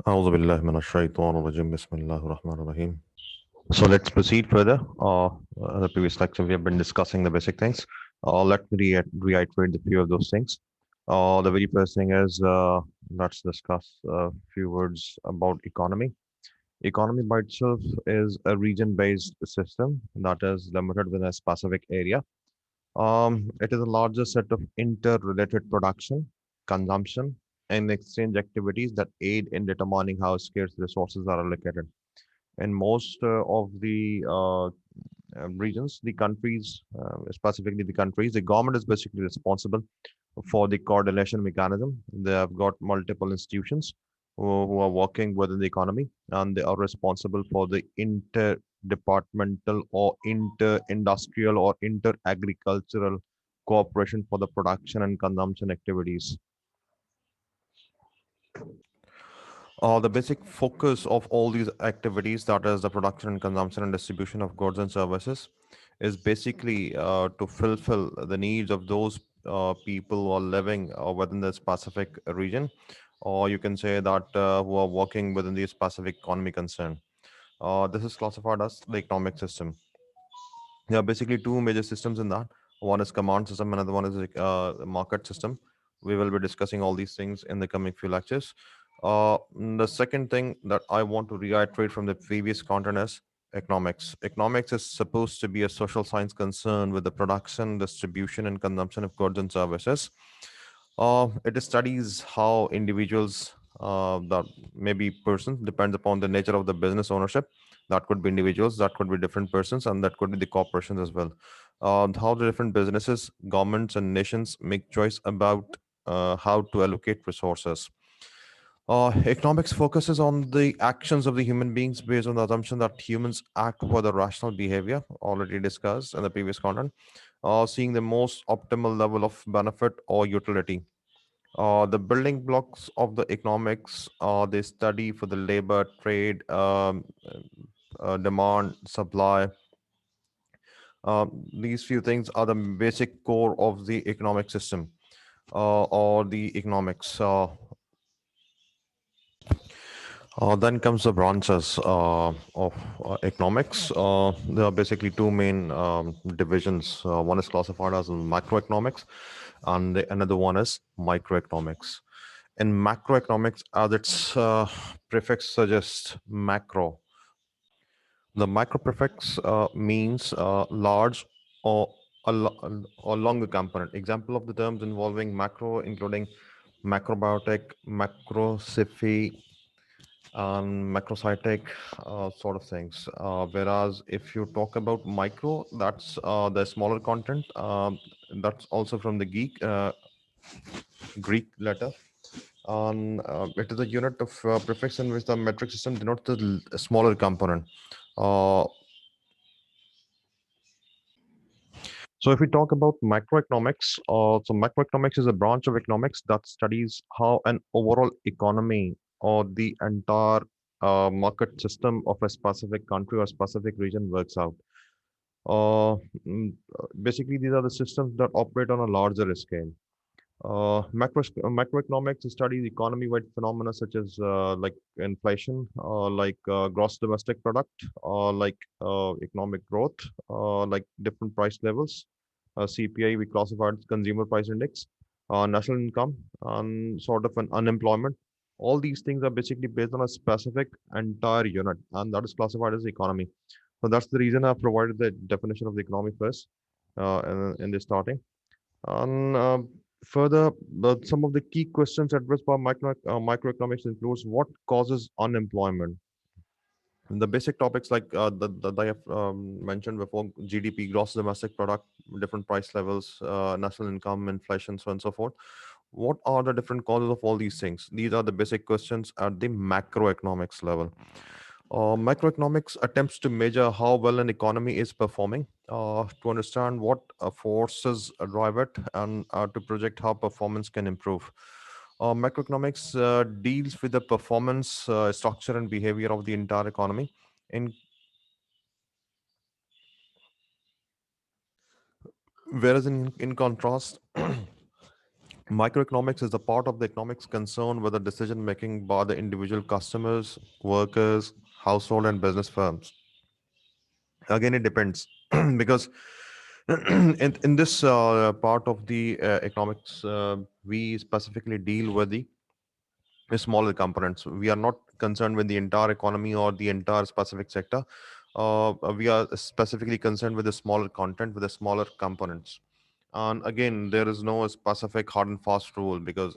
أعوذ بالله من الشيطان الرجيم بسم الله الرحمن الرحيم. So let's proceed further. The previous lecture we have been discussing the basic things. Let me reiterate a few of those things. The very first thing is let's discuss a few words about economy. Economy by itself is a region-based system that is limited within a specific area. It is a larger set of interrelated production, consumption, and exchange activities that aid in determining how scarce resources are allocated. In most of the regions, the countries, specifically the countries, the government is basically responsible for the coordination mechanism. They have got multiple institutions who are working within the economy, and they are responsible for the interdepartmental or inter-industrial or inter-agricultural cooperation for the production and consumption activities. The basic focus of all these activities, that is the production and consumption and distribution of goods and services, is basically to fulfill the needs of those people who are living within the specific region, or you can say that who are working within the specific economy concern. This is classified as the economic system. There are basically two major systems in that. One is command system, another one is market system. We will be discussing all these things in the coming few lectures. The second thing that I want to reiterate from the previous content is economics. Economics is supposed to be a social science concerned with the production, distribution, and consumption of goods and services. It studies how individuals, that may be persons, depends upon the nature of the business ownership. That could be individuals, that could be different persons, and that could be the corporations as well. How the different businesses, governments, and nations make choice about how to allocate resources. Economics focuses on the actions of the human beings based on the assumption that humans act for the rational behavior, already discussed in the previous content, seeing the most optimal level of benefit or utility. The building blocks of the economics, they study for the labor, trade, demand, supply. These few things are the basic core of the economic system, or the economics. Then comes the branches of economics. There are basically two main divisions. One is classified as macroeconomics, and another one is microeconomics. In macroeconomics, as its prefix suggests, macro. The macro prefix means large or or longer component. Example of the terms involving macro, including macrobiotic, macrocyphy, and macrocytic sort of things. Whereas if you talk about micro, that's the smaller content. That's also from the Greek letter. And it is a unit of prefix in which the metric system denotes the smaller component. Uh, so if we talk about macroeconomics, so macroeconomics is a branch of economics that studies how an overall economy or the entire market system of a specific country or specific region works out. Uh, Basically, these are the systems that operate on a larger scale. Macroeconomics studies economy-wide phenomena such as like inflation, like gross domestic product, like economic growth, like different price levels. CPI we classified as consumer price index, national income, and sort of an unemployment. All these things are basically based on a specific entire unit, and that is classified as economy. So that's the reason I provided the definition of the economy first in the starting. And further, some of the key questions addressed by microeconomics includes what causes unemployment. And the basic topics like that I have mentioned before: GDP, gross domestic product, different price levels, national income, inflation, so on and so forth. What are the different causes of all these things? These are the basic questions at the macroeconomics level. Microeconomics attempts to measure how well an economy is performing, to understand what forces drive it, and to project how performance can improve. Macroeconomics deals with the performance, structure, and behavior of the entire economy. In Whereas in contrast, Microeconomics is the part of the economics concerned with the decision making by the individual customers, workers, household, and business firms. Again, it depends because in this part of the economics, we specifically deal with the smaller components. We are not concerned with the entire economy or the entire specific sector. We are specifically concerned with the smaller content, with the smaller components. And again, there is no specific hard and fast rule because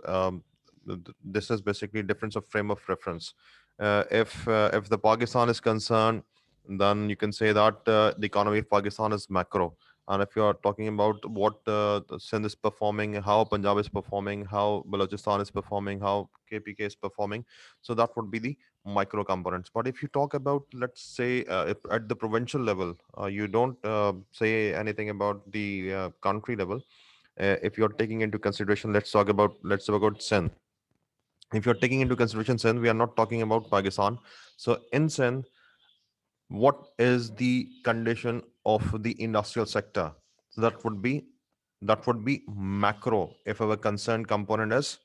this is basically difference of frame of reference. If the Pakistan is concerned, then you can say that the economy of Pakistan is macro. And if you are talking about what the Sindh is performing, how Punjab is performing, how Balochistan is performing, how KPK is performing, so that would be the micro components. But if you talk about, let's say, if at the provincial level, you don't say anything about the country level. If you're taking into consideration, let's talk about Sindh. If you're taking into consideration Sindh, we are not talking about Pakistan. So in Sindh, what is the condition of the industrial sector? So that would be macro if our concerned component is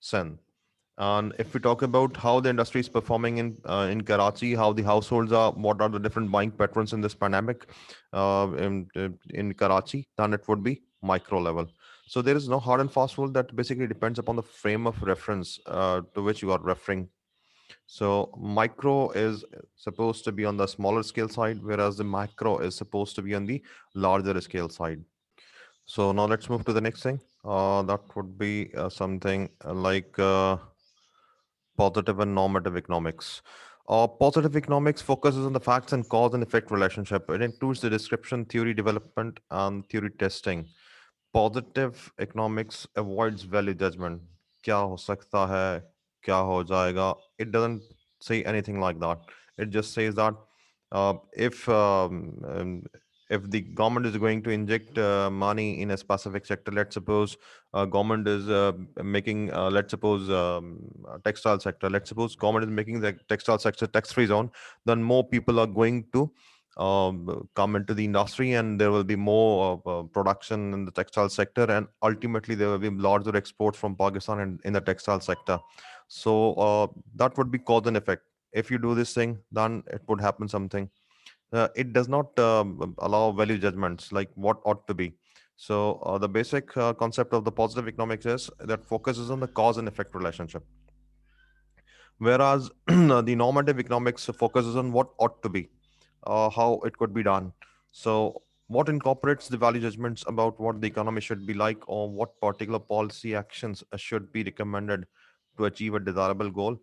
Sindh. And if we talk about how the industry is performing in Karachi, how the households are, what are the different buying patterns in this pandemic in Karachi, then it would be micro level. So there is no hard and fast rule. That basically depends upon the frame of reference to which you are referring. So micro is supposed to be on the smaller scale side, whereas the macro is supposed to be on the larger scale side. So now let's move to the next thing. That would be something like positive and normative economics. Positive economics focuses on the facts and cause and effect relationship. It includes the description, theory development, and theory testing. Positive economics avoids value judgment. क्या हो सकता है, क्या हो जाएगा. It doesn't say anything like that. It just says that if the government is going to inject money in a specific sector, let's suppose government is making, let's suppose textile sector. Let's suppose government is making the textile sector tax-free zone, then more people are going to come into the industry, and there will be more production in the textile sector, and ultimately there will be larger exports from Pakistan in the textile sector. So that would be cause and effect. If you do this thing, then it would happen something. It does not allow value judgments like what ought to be. So the basic concept of the positive economics is that focuses on the cause and effect relationship, whereas the normative economics focuses on what ought to be, how it could be done. So, what incorporates the value judgments about what the economy should be like, or what particular policy actions should be recommended to achieve a desirable goal.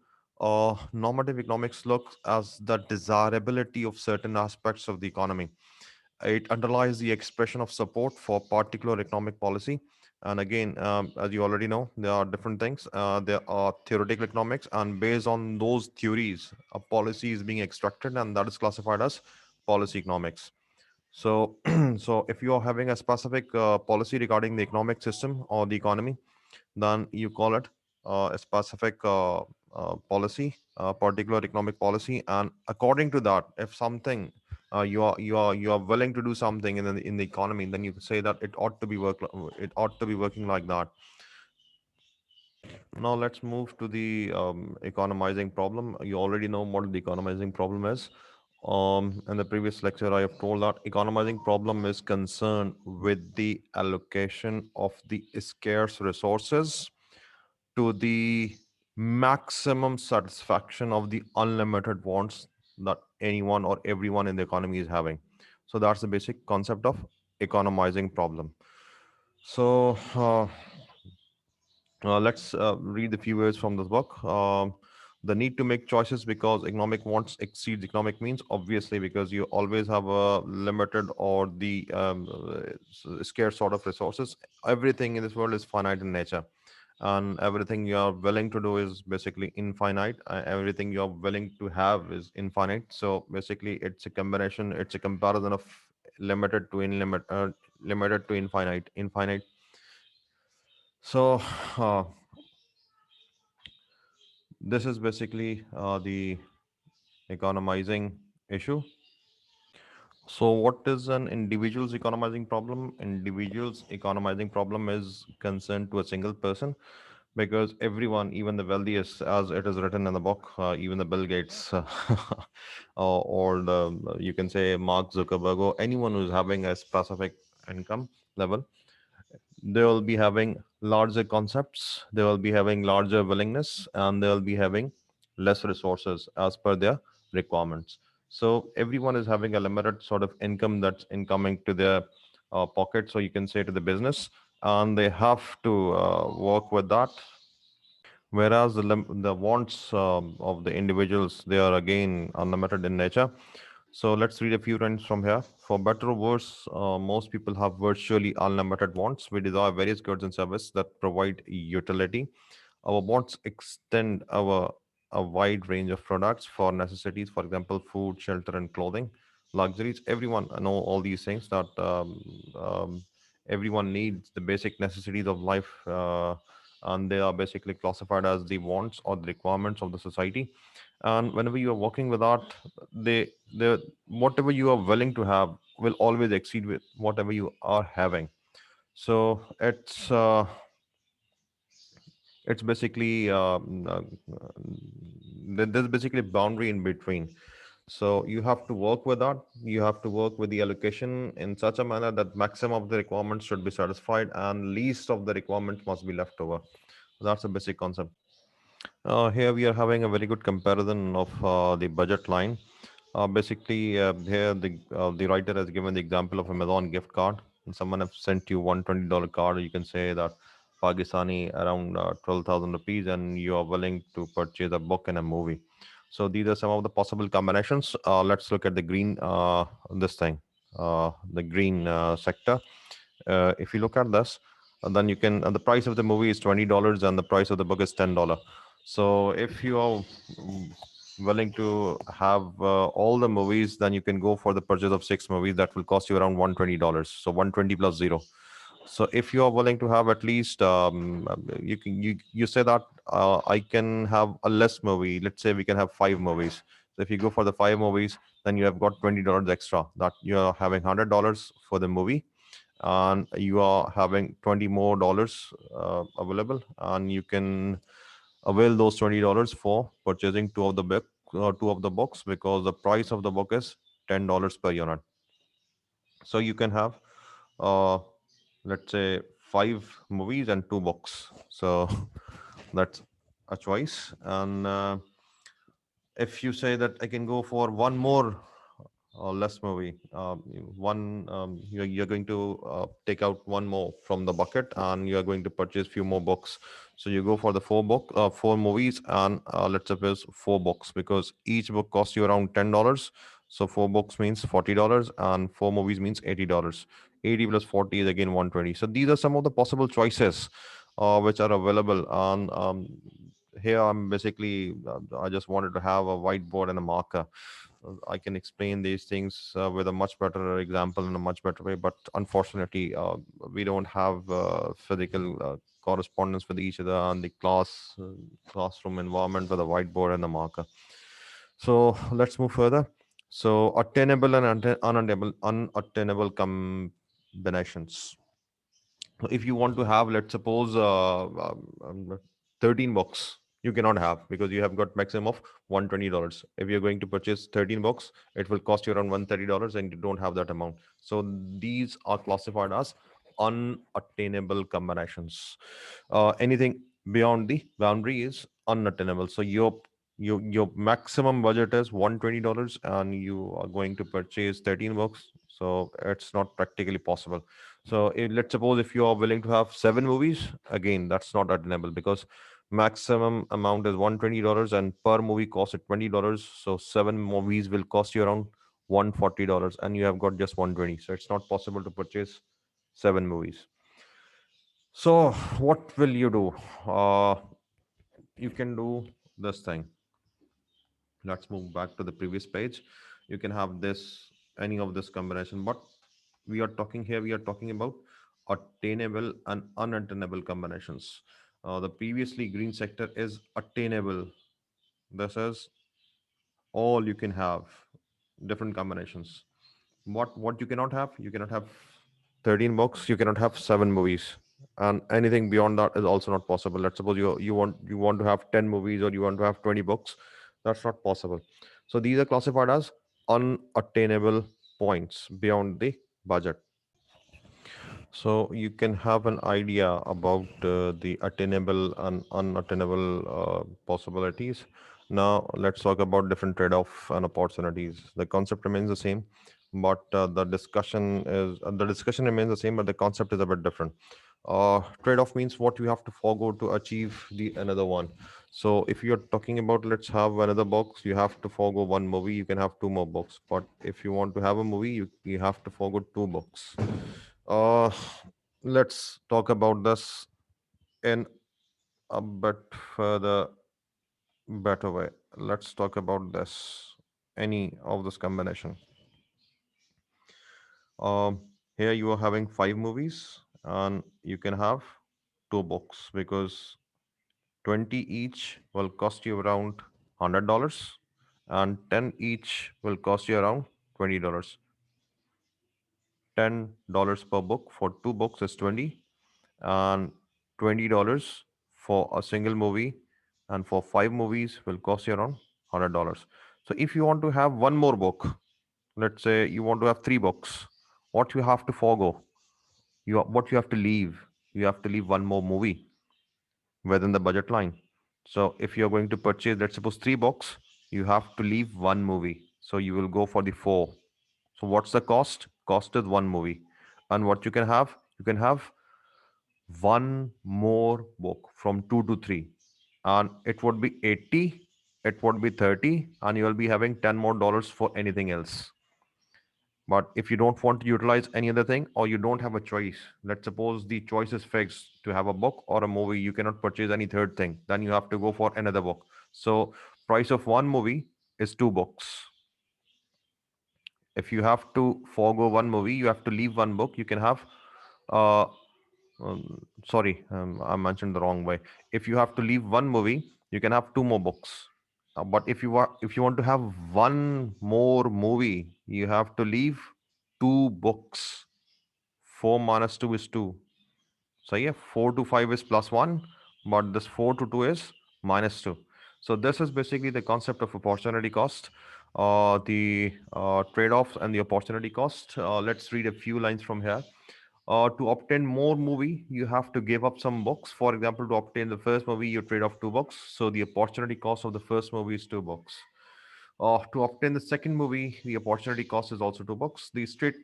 Normative economics looks as the desirability of certain aspects of the economy. It underlies the expression of support for particular economic policy. And again, as you already know, there are different things. There are theoretical economics, and based on those theories, a policy is being extracted, and that is classified as policy economics. So, so if you are having a specific policy regarding the economic system or the economy, then you call it a specific policy, particular economic policy, and according to that, if something you are willing to do something in the economy, then you say that it ought to be working like that. Now let's move to the economizing problem. You already know what the economizing problem is. In the previous lecture, I have told that economizing problem is concerned with the allocation of the scarce resources to the maximum satisfaction of the unlimited wants that anyone or everyone in the economy is having. So that's the basic concept of economizing problem. So let's read a few words from this book. The need to make choices because economic wants exceeds economic means. Obviously, because you always have a limited or the scarce sort of resources. Everything in this world is finite in nature, and everything you are willing to do is basically infinite. Everything you are willing to have is infinite. So basically, it's a combination. It's a comparison of limited to limited to infinite. So. Uh, this is basically the economizing issue. So, what is an individual's economizing problem? Individual's economizing problem is concerned to a single person because everyone, even the wealthiest, as it is written in the book, even the Bill Gates, or the, you can say Mark Zuckerberg, or anyone who's having a specific income level, they will be having larger concepts, they will be having larger willingness, and they will be having less resources as per their requirements. So everyone is having a limited sort of income that's incoming to their pocket, so you can say to the business, and they have to work with that. Whereas the wants of the individuals, they are again unlimited in nature. So let's read a few lines from here. For better or worse, most people have virtually unlimited wants. We desire various goods and services that provide utility. Our wants extend our a wide range of products for necessities, for example, food, shelter, and clothing. Luxuries. Everyone know all these things that everyone needs the basic necessities of life, and they are basically classified as the wants or the requirements of the society. And whenever you are working with art, they whatever you are willing to have will always exceed with whatever you are having. So it's basically there's basically a boundary in between. So you have to work with that, you have to work with the allocation in such a manner that maximum of the requirements should be satisfied and least of the requirements must be left over. That's a basic concept. Here we are having a very good comparison of the budget line. Basically, here the writer has given the example of Amazon gift card. And someone have sent you $120 card. You can say that Pakistani around 12,000 rupees, and you are willing to purchase a book and a movie. So these are some of the possible combinations. Let's look at the green this thing, the green sector. If you look at this, then you can. The price of the movie is $20, and the price of the book is $10. So if you are willing to have all the movies, then you can go for the purchase of six movies. That will cost you around $120. So 120 plus zero. So if you are willing to have at least, you say that I can have a less movie. Let's say we can have five movies. So if you go for the five movies, then you have got $20 extra. That you are having $100 for the movie, and you are having 20 more dollars available, and you can avail those $20 for purchasing two of the books, because the price of the book is $10 per unit. So you can have uh let's say five movies and two books. So that's a choice. And if you say that I can go for one more less movie, you're going to take out one more from the bucket, and you're going to purchase few more books. So you go for the four movies, and let's suppose four books, because each book costs you around $10. So four books means $40, and four movies means $80. 80 plus 40 is again 120. So these are some of the possible choices which are available. And here I'm basically I just wanted to have a whiteboard and a marker. I can explain these things with a much better example in a much better way, but unfortunately we don't have physical correspondence with each other and the classroom environment with a whiteboard and a marker. So let's move further. So attainable and unattainable combinations. So if you want to have, let's suppose, 13 books, you cannot have, because you have got maximum of $120. If you're going to purchase 13 books, it will cost you around $130, and you don't have that amount. So these are classified as unattainable combinations. Anything beyond the boundary is unattainable. So your maximum budget is $120, and you are going to purchase 13 books. So it's not practically possible. So let's suppose if you are willing to have seven movies, again, that's not attainable, because maximum amount is $120, and per movie costs at $20. So seven movies will cost you around $140, and you have got just 120. So it's not possible to purchase seven movies. So what will you do? You can do this thing. Let's move back to the previous page. You can have this, any of this combination, but we are talking about attainable and unattainable combinations. The previously green sector is attainable. This is all you can have, different combinations. What you cannot have 13 books, you cannot have 7 movies, and anything beyond that is also not possible. Let's suppose you want to have 10 movies, or you want to have 20 books. That's not possible. So these are classified as unattainable points beyond the budget. So you can have an idea about the attainable and unattainable possibilities. Now let's talk about different trade-off and opportunities. The concept remains the same, but the discussion remains the same, but the concept is a bit different. Trade-off means what you have to forego to achieve the another one. So if you're talking about let's have another box, you have to forego one movie. You can have two more books, but if you want to have a movie, you have to forego two books. uh, let's talk about this in a bit further better way. Let's talk about this. Any of this combination. Um, Here you are having five movies, and you can have two books because 20 each will cost you around $100, and 10 each will cost you around $20. $10 per book for two books is 20, and $20 for a single movie, and for five movies will cost you around $100. So if you want to have one more book, let's say you want to have three books, what you have to forego, what you have to leave, you have to leave one more movie within the budget line. So if you're going to purchase, let's suppose three books, you have to leave one movie. So you will go for the four. So what's the cost? Cost is one movie. And what you can have one more book from two to three. And it would be 80, it would be 30, and you will be having 10 more dollars for anything else. But if you don't want to utilize any other thing, or you don't have a choice, let's suppose the choice is fixed to have a book or a movie, you cannot purchase any third thing, then you have to go for another book. So price of one movie is two books. If you have to forego one movie, you have to leave one book, you can have uh sorry, I mentioned the wrong way. If you have to leave one movie, you can have two more books. But if you want to have one more movie, you have to leave two books. 4 minus 2 is 2. So yeah, 4 to 5 is plus 1, but this 4 to 2 is minus 2. So this is basically the concept of opportunity cost, the trade-offs and the opportunity cost. Let's read a few lines from here. To obtain more movie, you have to give up some books. For example, to obtain the first movie, you trade off two books. So the opportunity cost of the first movie is two books. To obtain the second movie, the opportunity cost is also two books. The straight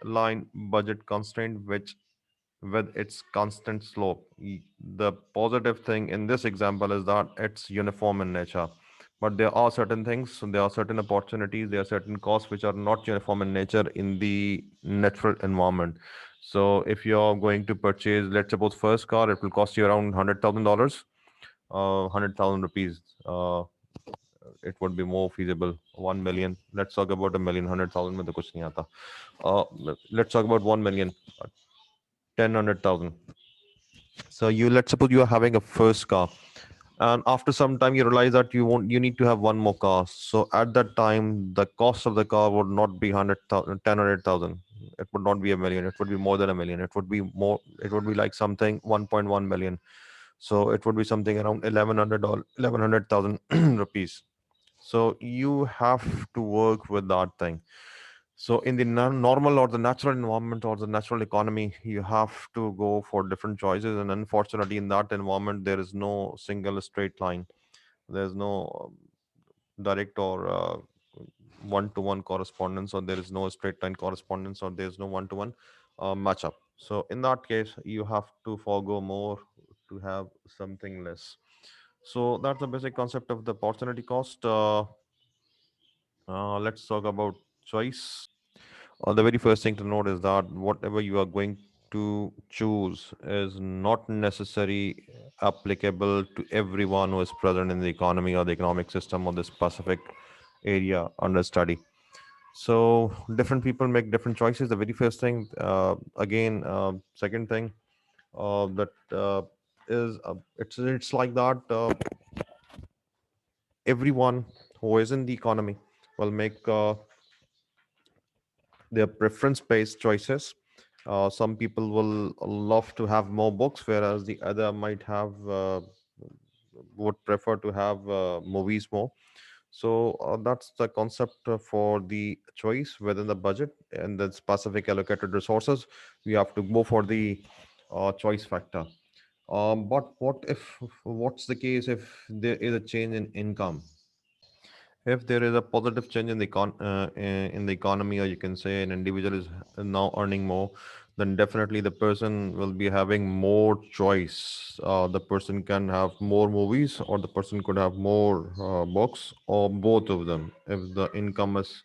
line budget constraint, which with its constant slope. The positive thing in this example is that it's uniform in nature. But there are certain things, so there are certain opportunities, there are certain costs which are not uniform in nature in the natural environment. So if you're going to purchase, let's suppose first car, it will cost you around $100,000, 100,000 rupees. It would be more feasible. 1 million. Let's talk about a million. 100,000 में तो कुछ नहीं आता. Let's talk about 1 million. 10,100,000. So let's suppose you are having a first car, and after some time you realize that you need to have one more car. So at that time, the cost of the car would not be 100,000, 10,100,000. It would not be a million. It would be more than a million. It would be more. It would be like something 1.1 million. So it would be something around 11,100,000 rupees. So you have to work with that thing. So in the normal or the natural environment or the natural economy, you have to go for different choices. And unfortunately, in that environment, there is no single straight line. There's no direct or one-to-one correspondence, or there is no straight line correspondence, or there's no one-to-one matchup. So in that case, you have to forego more to have something less. So that's the basic concept of the opportunity cost. Let's talk about choice. The very first thing to note is that whatever you are going to choose is not necessarily applicable to everyone who is present in the economy or the economic system or the specific area under study. So different people make different choices. The very first thing, again, second thing that is it's like that. Everyone who is in the economy will make Their preference based choices. Some people will love to have more books, whereas the other might have would prefer to have movies more. So that's the concept for the choice within the budget and the specific allocated resources. We have to go for the choice factor. But what's the case if there is a change in income? If there is a positive change in the in the economy, or you can say an individual is now earning more, then definitely the person will be having more choice. The person can have more movies, or the person could have more books, or both of them. If the income is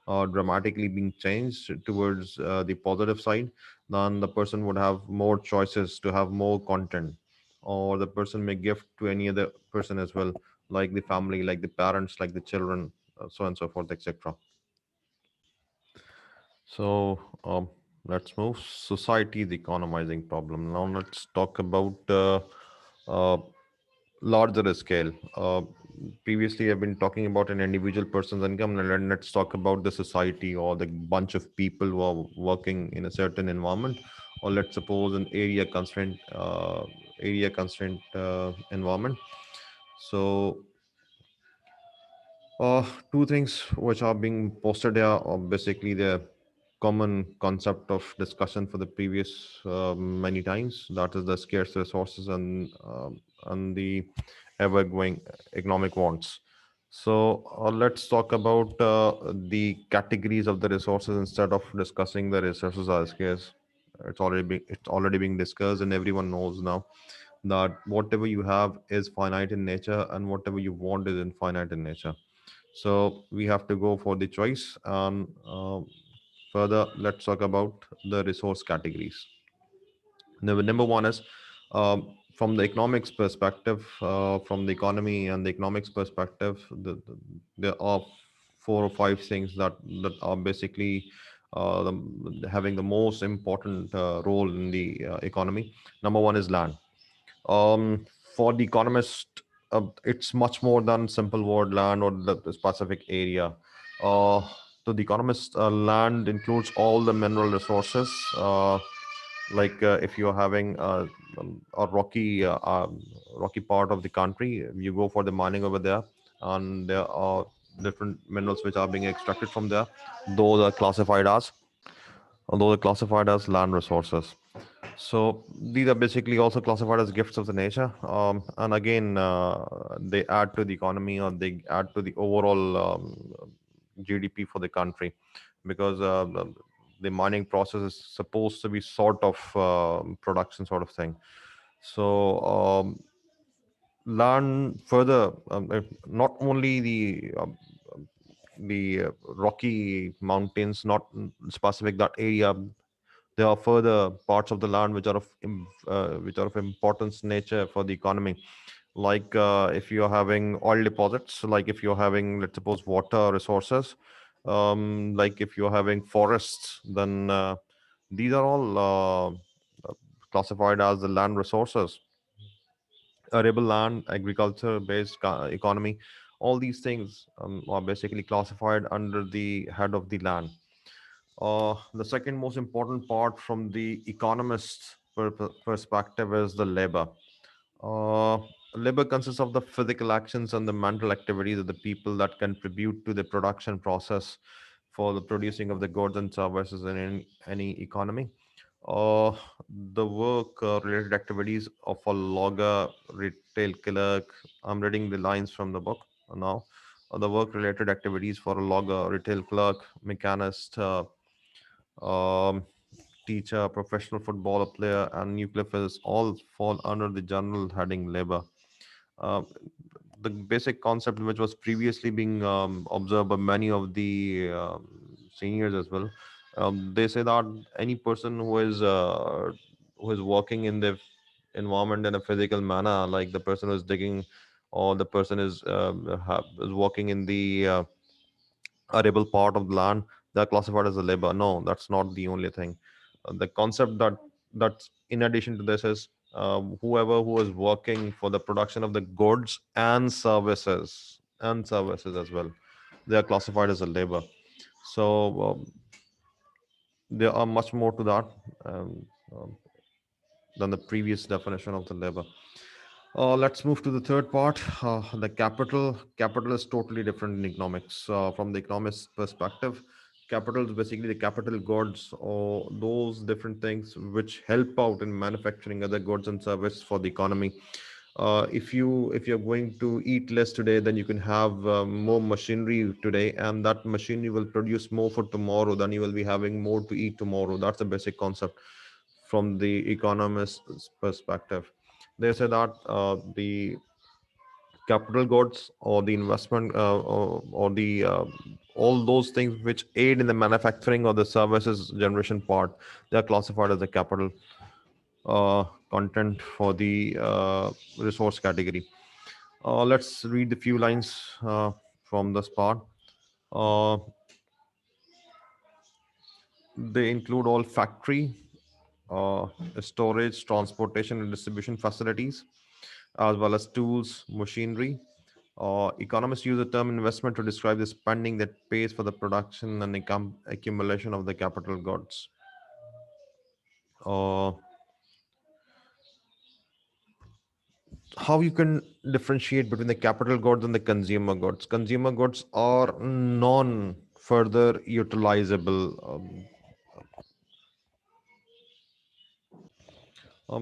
dramatically being changed towards the positive side, then the person would have more choices to have more content, or the person may gift to any other person as well, like the family, like the parents, like the children, so on and so forth, etc. So let's move society, the economizing problem. Now let's talk about uh, larger scale. Previously, I've been talking about an individual person's income, and then let's talk about the society or the bunch of people who are working in a certain environment, or let's suppose an area constraint environment. So two things which are being posted here are basically the common concept of discussion for the previous many times. That is the scarce resources and the ever-growing economic wants. So let's talk about the categories of the resources instead of discussing the resources are scarce. It's already being discussed, and everyone knows now that whatever you have is finite in nature, and whatever you want is infinite in nature. So we have to go for the choice. And further, let's talk about the resource categories. Number one is, from the economics perspective, from the economy and the economics perspective, there are four or five things that are basically having the most important role in the economy. Number one is land. um, for the economist, it's much more than simple word land or the specific area. Uh, to the economist, land includes all the mineral resources. Like if you're having a rocky part of the country, you go for the mining over there, and there are different minerals which are being extracted from there. Those are classified as land resources. So these are basically also classified as gifts of the nature, and again, they add to the economy, or they add to the overall GDP for the country, because the mining process is supposed to be sort of production sort of thing. So learn further, not only the rocky mountains, not specific that area. There are further parts of the land which are of importance nature for the economy. Like if you're having oil deposits, like if you're having, let's suppose, water resources, like if you're having forests, then these are all classified as the land resources. Arable land, agriculture based economy, all these things are basically classified under the head of the land. The second most important part from the economist's perspective is the labor. Uh, Labor consists of the physical actions and the mental activities of the people that contribute to the production process for the producing of the goods and services in any economy. Uh, the work related activities of a logger, retail clerk. I'm reading the lines from the book now. The work related activities for a logger, retail clerk, mechanist, um, teacher, professional footballer player, and nuclear physics all fall under the general heading labor. Uh, the basic concept, which was previously being observed by many of the seniors as well, they say that any person who is working in the environment in a physical manner, like the person who is digging, or the person is working in the arable part of the land, they're classified as a labor. No, that's not the only thing. The concept that's in addition to this is whoever who is working for the production of the goods and services as well, they are classified as a labor. So there are much more to that um, um, than the previous definition of the labor. Let's move to the third part. The capital. Capital is totally different in economics. From the economist perspective, capital is basically the capital goods or those different things which help out in manufacturing other goods and services for the economy. If you're going to eat less today, then you can have more machinery today, and that machinery will produce more for tomorrow. Then you will be having more to eat tomorrow. That's the basic concept from the economist's perspective. They say that the capital goods or the investment or the all those things which aid in the manufacturing or the services generation part, they are classified as the capital uh, content for the resource category. Let's read the few lines from this part. Uh, they include all factory, uh, storage, transportation, and distribution facilities, as well as tools, machinery. Economists use the term investment to describe the spending that pays for the production and accumulation of the capital goods. Uh, how you can differentiate between the capital goods and the consumer goods? Consumer goods are non further utilizable.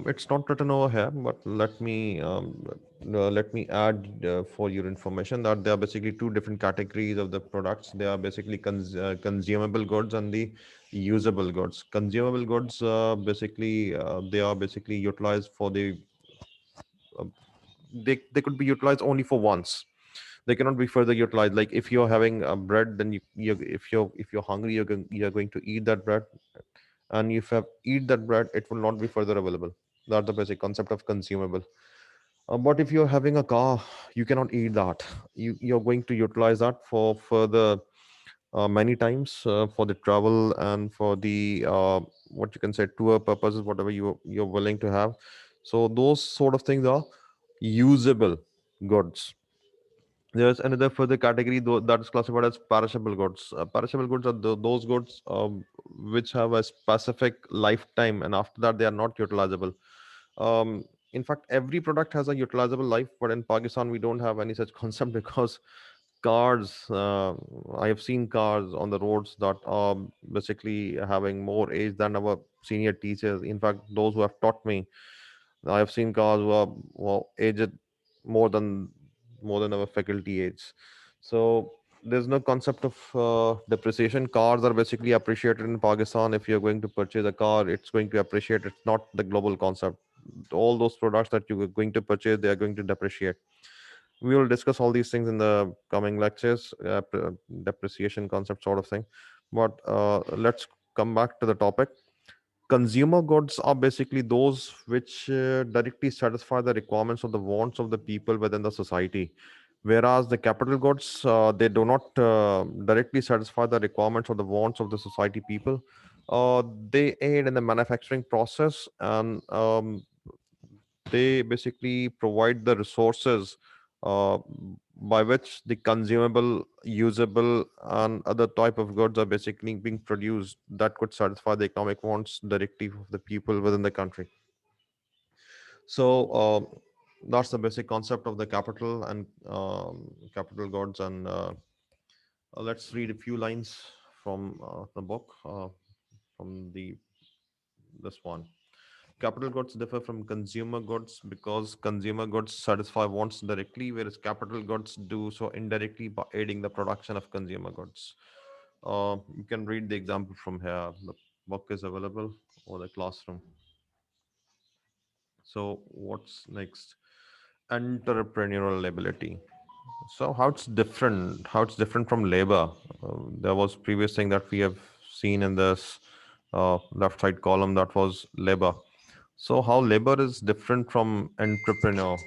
It's not written over here, but let me add for your information that there are basically two different categories of the products. They are basically consumable goods and the usable goods. Consumable goods basically they are basically utilized for the uh, they could be utilized only for once. They cannot be further utilized. Like if you're having bread, then if you're hungry, you're going to eat that bread, and if you have eat that bread, it will not be further available. That's the basic concept of consumable. But if you're having a car, you cannot eat that. You're going to utilize that for further many times for the travel and for the what you can say tour purposes, whatever you're willing to have. So those sort of things are usable goods. There's another further category that is classified as perishable goods. Perishable goods are those goods which have a specific lifetime, and after that they are not utilizable. Um, in fact, every product has a utilizable life, but in Pakistan we don't have any such concept because cars. I have seen cars on the roads that are basically having more age than our senior teachers. In fact, those who have taught me, I have seen cars who are aged more than more than our faculty age. So there's no concept of depreciation. Cars are basically appreciated in Pakistan. If you're going to purchase a car, it's going to appreciate. It's not the global concept. All those products that you're going to purchase, they are going to depreciate. We will discuss all these things in the coming lectures, depreciation concept sort of thing. But let's come back to the topic. Consumer goods are basically those which directly satisfy the requirements of the wants of the people within the society, whereas the capital goods they do not directly satisfy the requirements of the wants of the society people. They aid in the manufacturing process, and they basically provide the resources uh, by which the consumable, usable, and other type of goods are basically being produced that could satisfy the economic wants directly of the people within the country. So that's the basic concept of the capital and capital goods. And let's read a few lines from the book from the this one. Capital goods differ from consumer goods because consumer goods satisfy wants directly, whereas capital goods do so indirectly by aiding the production of consumer goods. You can read the example from here. The book is available or the classroom. So, what's next? Entrepreneurial ability. So, how it's different? How it's different from labor? There was previous thing that we have seen in this left side column that was labor. So, how labor is different from entrepreneur?